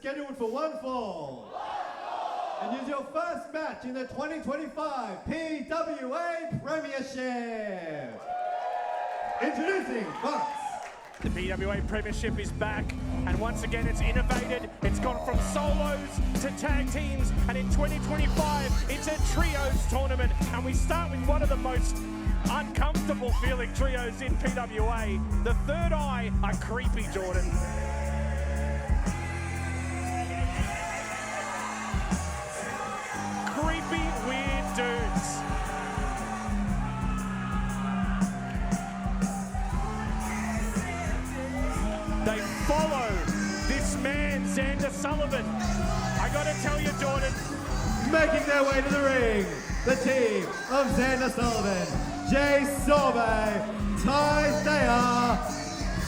scheduled for one fall. And is your first match in the 2025 PWA Premiership. Introducing Fox. The PWA Premiership is back, and once again it's innovated. It's gone from solos to tag teams, and in 2025 it's a trios tournament. And we start with one of the most uncomfortable feeling trios in PWA. The Third Eye are creepy, Jordan. Creepy, weird dudes. They follow this man, Xander Sullivan. I gotta tell you, Jordan. Making their way to the ring, the team of Xander Sullivan, Jay Sorbet, Ty Thayer,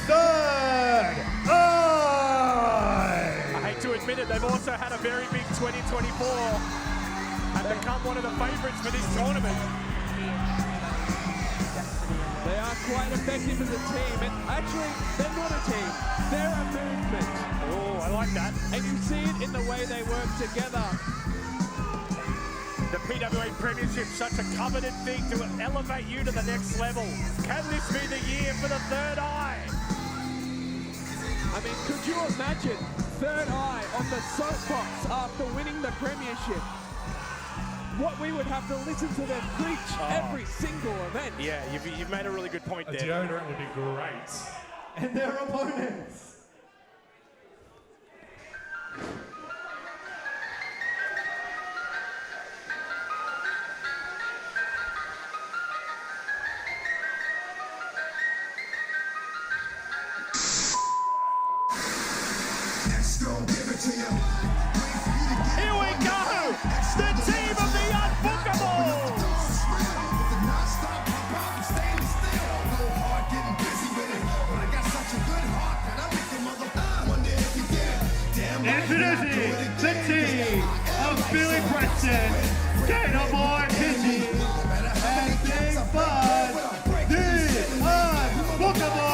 Third Eye. I hate to admit it, they've also had a very big 2024 and become one of the favourites for this tournament. They are quite effective as a team, and actually, they're not a team, they're a movement. Oh, I like that. And you see it in the way they work together. The PWA Premiership, such a coveted thing to elevate you to the next level. Can this be the year for the Third Eye? I mean, could you imagine Third Eye on the soapbox after winning the Premiership? What we would have to listen to them preach every single event. Yeah, you've made a really good point there. A deodorant would be great. And their opponents. Here we go! The team of the Unbookables! Introducing the team of Billy Preston, Dana Boy Pidgey, and Big Bud, the Unbookables!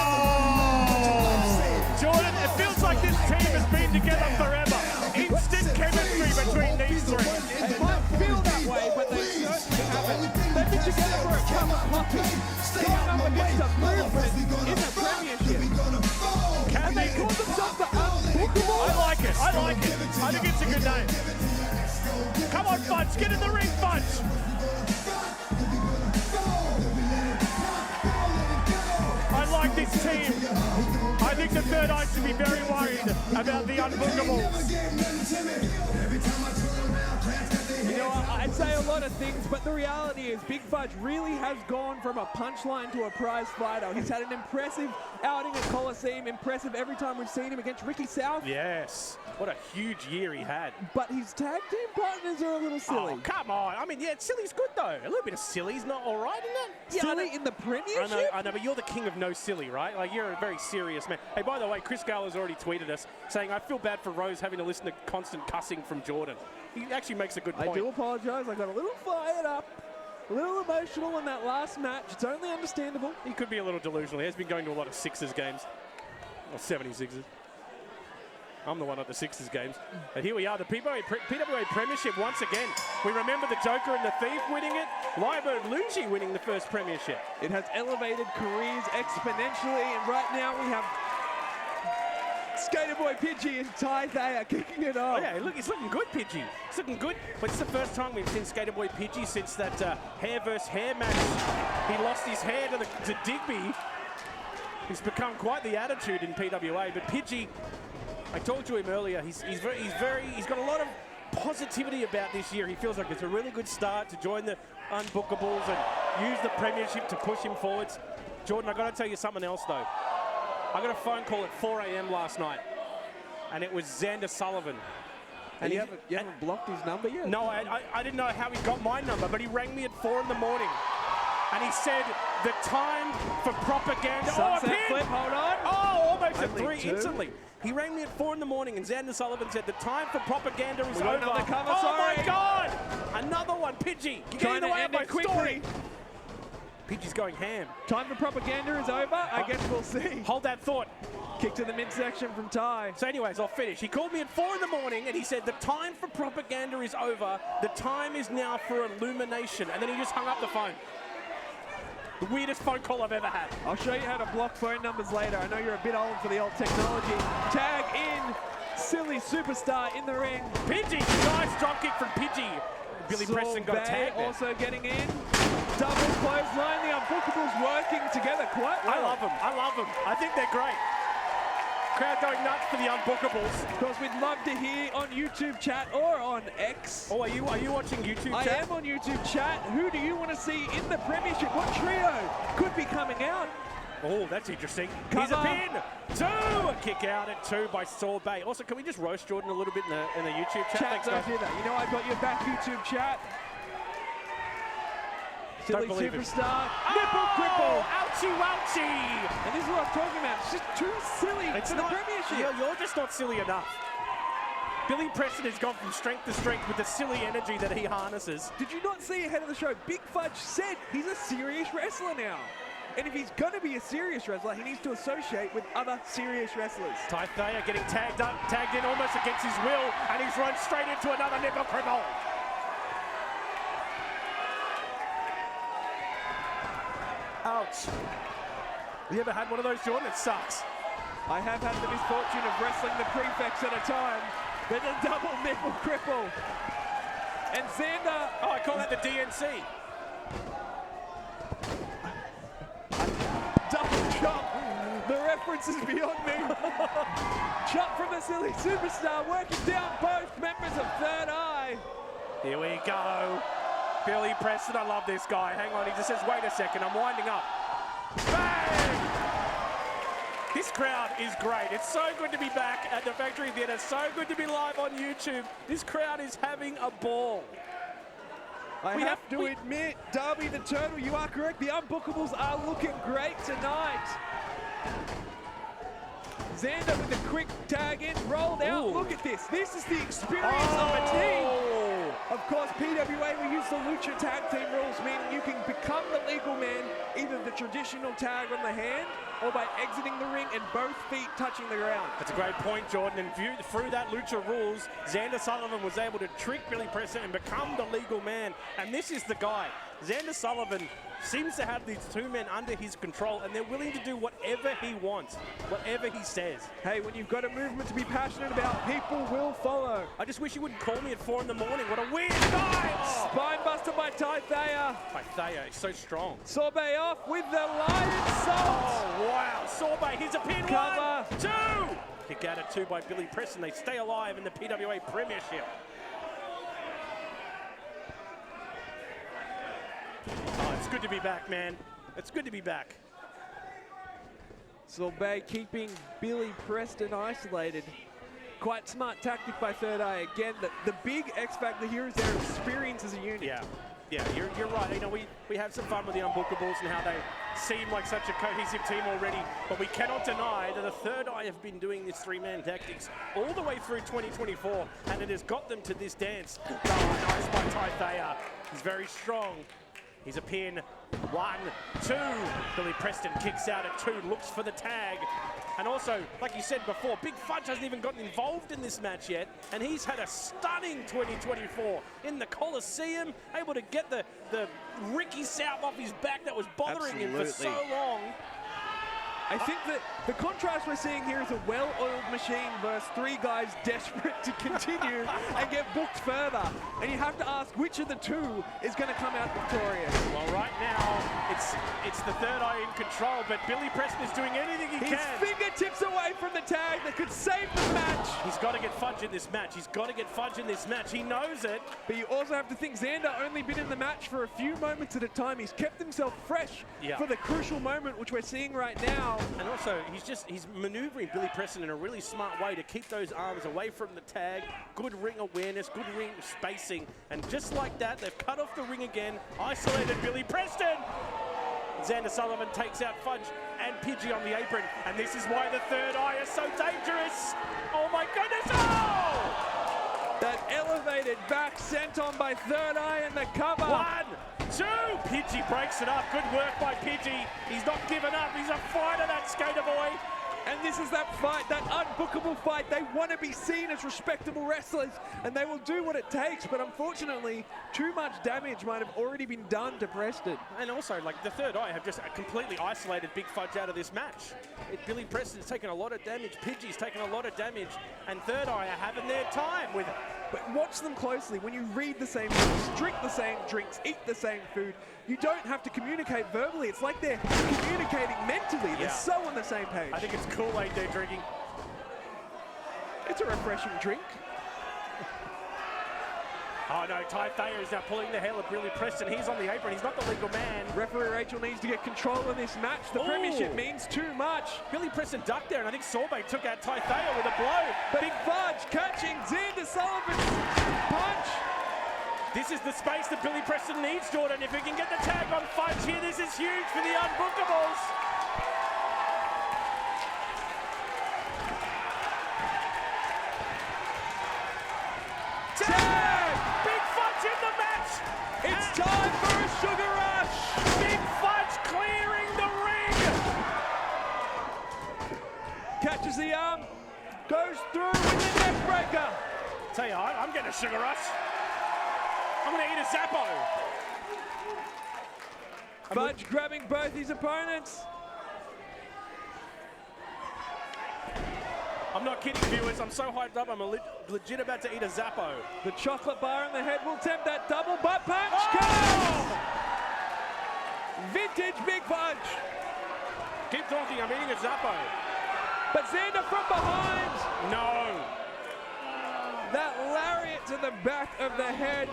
Jordan, it feels like this team has been together forever. Instant chemistry between these three. They might feel that way, but they certainly haven't. They've been together for a cup of coffee, going up against a movement in the Premiership. And they call themselves the Unbookables. I like it. I think it's a good name. Come on, Fudge, get in the ring, Fudge. I like this team. I think the Third Eye should be very worried about the Unbookables. You know, I'd say a lot of things, but the reality is Big Fudge really has gone from a punchline to a prize fighter. He's had an impressive outing at Coliseum, impressive every time we've seen him against Ricky South. Yes, what a huge year he had. But his tag team partners are a little silly. Oh, come on. I mean, yeah, silly's good, though. A little bit of silly's not all right, isn't it? Yeah, Silly in the Premiership? I know, but you're the king of no silly, right? Like, you're a very serious man. Hey, by the way, Chris Gale has already tweeted us saying, I feel bad for Rose having to listen to constant cussing from Jordan. He actually makes a good point. I do apologise. I got a little fired up, a little emotional in that last match. It's only understandable. He could be a little delusional. He has been going to a lot of Sixers games, or 76ers. I'm the one at the Sixers games. But here we are, the PWA Premiership once again. We remember the Joker and the Thief winning it, Lyberg Lucci winning the first Premiership. It has elevated careers exponentially, and right now we have Skater Boy Pidgey and Ty Thayer kicking it off. Oh yeah, look, he's looking good, Pidgey. He's looking good. But it's the first time we've seen Skater Boy Pidgey since that hair versus hair match. He lost his hair to Digby. He's become quite the attitude in PWA. But Pidgey, I told you him earlier, he's got a lot of positivity about this year. He feels like it's a really good start to join the Unbookables and use the Premiership to push him forwards. Jordan, I got to tell you something else though. I got a phone call at 4 a.m. last night, and it was Xander Sullivan. And you haven't blocked his number yet? No, I didn't know how he got my number, but he rang me at 4 in the morning. And he said, the time for propaganda. Sunset flip, hold on. Oh, almost at Only 3 two. instantly. He rang me at 4 in the morning, and Xander Sullivan said, the time for propaganda is We got over. another cover, oh sorry. my God! Another one, Pidgey. You're Trying getting to away end with it my quickly. story. Pidgey's going ham. Time for propaganda is over. I guess we'll see. Hold that thought. Kick to the midsection from Ty. So anyways, I'll finish. He called me at 4 in the morning and he said the time for propaganda is over. The time is now for illumination. And then he just hung up the phone. The weirdest phone call I've ever had. I'll show you how to block phone numbers later. I know you're a bit old for the old technology. Tag in. Silly superstar in the ring. Pidgey, nice drop kick from Pidgey. Billy Preston got a tag there. Also getting in. Double clothesline. The Unbookables working together quite well. I love them. I love them. I think they're great. Crowd going nuts for the Unbookables. Of course, we'd love to hear on YouTube chat or on X. Oh, are you watching YouTube I chat? am on YouTube chat. Who do you want to see in the Premiership? What trio could be coming out? Oh, that's interesting. Cover. He's a pin. 2. A kick out at 2 by Sorbet. Also, can we just roast Jordan a little bit in the YouTube chat? Thanks, don't guys. do that. You know, I got your back, YouTube chat. Silly believe it. superstar. Nipple cripple. Ouchie, ouchie. And this is what I'm talking about. It's just too silly for the Premiership. You're just not silly enough. Billy Preston has gone from strength to strength with the silly energy that he harnesses. Did you not see ahead of the show? Big Fudge said he's a serious wrestler now. And if he's going to be a serious wrestler, he needs to associate with other serious wrestlers. Ty Thayer getting tagged in almost against his will, and he's run straight into another nipple cripple. Ouch. Have you ever had one of those, Jordan? It sucks. I have had the misfortune of wrestling the prefects at a time, but a double nipple cripple. And Xander. Oh, I call that the DNC. Double chop. The reference is beyond me. Chop from the silly superstar, working down both members of Third Eye. Here we go. Billy Preston, I love this guy. Hang on, he just says, wait a second, I'm winding up. Bang! This crowd is great. It's so good to be back at the Factory Theatre. So good to be live on YouTube. This crowd is having a ball. I have to admit, Darby the Turtle, you are correct. The Unbookables are looking great tonight. Xander with a quick tag in, rolled out. Ooh. Look at this. This is the experience of a team. Of course, PWA, we use the Lucha Tag Team rules, meaning you can become the legal man, either the traditional tag on the hand or by exiting the ring and both feet touching the ground. That's a great point, Jordan. And through that Lucha rules, Xander Sullivan was able to trick Billy Preston and become the legal man. And this is the guy. Xander Sullivan seems to have these two men under his control, and they're willing to do whatever he wants, whatever he says. Hey, when you've got a movement to be passionate about, people will follow. I just wish he wouldn't call me at 4 in the morning. What a weird night! Oh. Spine buster by Ty Thayer. Ty Thayer is so strong. Sorbet off with the lion salt. Oh, wow. Sorbet, here's a pin. Cover. 1, 2. Kick out at 2 by Billy Preston. They stay alive in the PWA Premiership. Oh, it's good to be back, man. It's good to be back. Sorbet keeping Billy Preston isolated. Quite smart tactic by Third Eye. Again, the big X factor here is their experience as a unit. Yeah, you're right. You know, we have some fun with the Unbookables and how they seem like such a cohesive team already, but we cannot deny that the Third Eye have been doing this three-man tactics all the way through 2024, and it has got them to this dance. Oh, nice by Ty Thayer. He's very strong. He's a pin. 1, 2. Billy Preston kicks out at 2, looks for the tag. And also, like you said before, Big Fudge hasn't even gotten involved in this match yet, and he's had a stunning 2024 in the Coliseum, able to get the Ricky South off his back that was bothering him for so long. I think that the contrast we're seeing here is a well-oiled machine versus 3 guys desperate to continue and get booked further. And you have to ask which of the 2 is going to come out victorious. Well, right now, it's the Third Eye in control, but Billy Preston is doing anything he can. His fingertips away from the tag that could save the match. He's got to get Fudge in this match. He's got to get Fudge in this match. He knows it. But you also have to think Xander only been in the match for a few moments at a time. He's kept himself fresh for the crucial moment, which we're seeing right now. And also, he's maneuvering Billy Preston in a really smart way to keep those arms away from the tag. Good ring awareness, good ring spacing. And just like that, they've cut off the ring again, isolated Billy Preston. Xander Sullivan takes out Fudge and Pidgey on the apron. And this is why the Third Eye is so dangerous. Oh my goodness, oh! That elevated back sent on by Third Eye and the cover. 1, 2. Pidgey breaks it up. Good work by Pidgey. He's not given up. He's a fighter, that skater boy. And this is that fight, that unbookable fight. They want to be seen as respectable wrestlers, and they will do what it takes. But unfortunately, too much damage might have already been done to Preston. And also, like, the Third Eye have just completely isolated Big Fudge out of this match. Billy Preston's taken a lot of damage, Pidgey's taken a lot of damage, and Third Eye are having their time with it. But watch them closely. When you read the same books, drink the same drinks, eat the same food, you don't have to communicate verbally. It's like they're communicating mentally. They're so on the same page. I think it's Kool-Aid they're drinking. It's a refreshing drink. Oh no, Ty Thayer is now pulling the hair of Billy Preston. He's on the apron, he's not the legal man. Referee Rachel needs to get control of this match. The premiership means too much. Billy Preston ducked there, and I think Sorbet took out Ty Thayer with a blow. Big Fudge catching Xander Sullivan's punch. This is the space that Billy Preston needs, Jordan. If he can get the tag on Fudge here, this is huge for the Unbookables. Tag! Big Fudge in the match! It's time for a sugar rush! Big Fudge clearing the ring! Catches the arm, goes through with the neck breaker. Tell you what, I'm getting a sugar rush. I'm gonna eat a Zappo. Fudge grabbing both his opponents. I'm not kidding, viewers. I'm so hyped up. I'm legit about to eat a Zappo. The chocolate bar on the head will tempt that double butt punch. Oh! Vintage Big Fudge. Keep talking. I'm eating a Zappo. But Xander from behind. No. That lariat to the back of the head.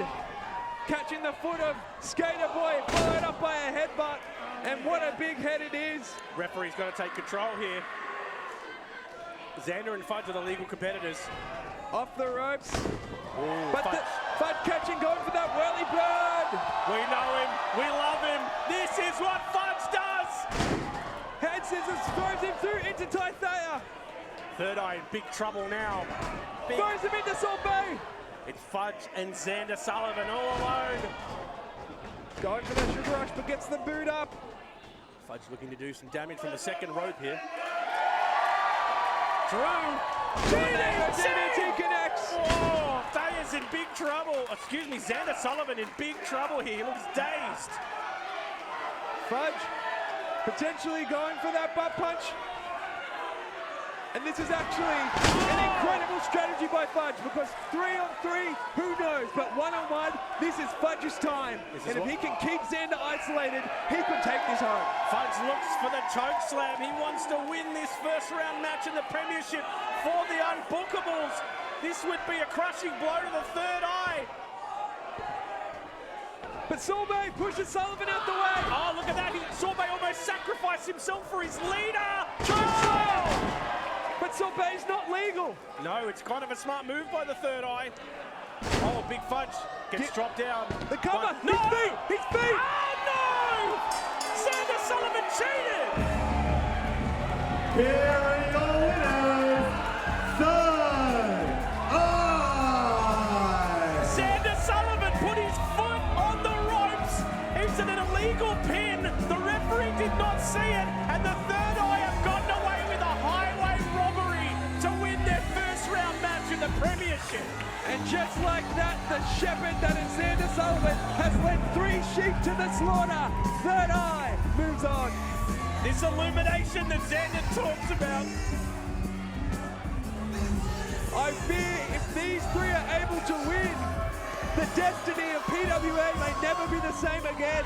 Catching the foot of Skater Boy, followed up by a headbutt. And what a big head it is. Referee's got to take control here. Xander and Fudge are the legal competitors. Off the ropes. Ooh, But Fudge catching, going for that whirly bird. We know him. We love him. This is what Fudge does. Head scissors throws him through into Ty Thayer. Third Eye in big trouble now. Throws him into Sorbet. It's Fudge and Xander Sullivan all alone. Going for the sugar rush, but gets the boot up. Fudge looking to do some damage from the second rope here. Drew. DDT connects. Oh, Thayer's in big trouble. Excuse me, Xander Sullivan in big trouble here. He looks dazed. Fudge potentially going for that butt punch. And this is actually an incredible strategy by Fudge, because 3-on-3, who knows? But 1-on-1, this is Fudge's time. And if he can keep Xander isolated, he could take this home. Fudge looks for the choke slam. He wants to win this first round match in the premiership for the Unbookables. This would be a crushing blow to the Third Eye. But Sorbet pushes Sullivan out the way. Oh, look at that. Sorbet almost sacrificed himself for his leader. But Sorbet's not legal. No, it's kind of a smart move by the Third Eye. Oh, Big Fudge gets dropped down. The cover. No! His feet. Oh, no! Xander Sullivan cheated! Here are your winners, Third Eye! Xander Sullivan put his foot on the ropes. It's an illegal pin. The referee did not see it, and the Third Eye have gotten away with a highway robbery to win their first round match in the premiership. And just like that, the shepherd that is Xander Sullivan has led 3 sheep to the slaughter. Third Eye moves on. This illumination that Xander talks about. I fear if these 3 are able to win, the destiny of PWA may never be the same again.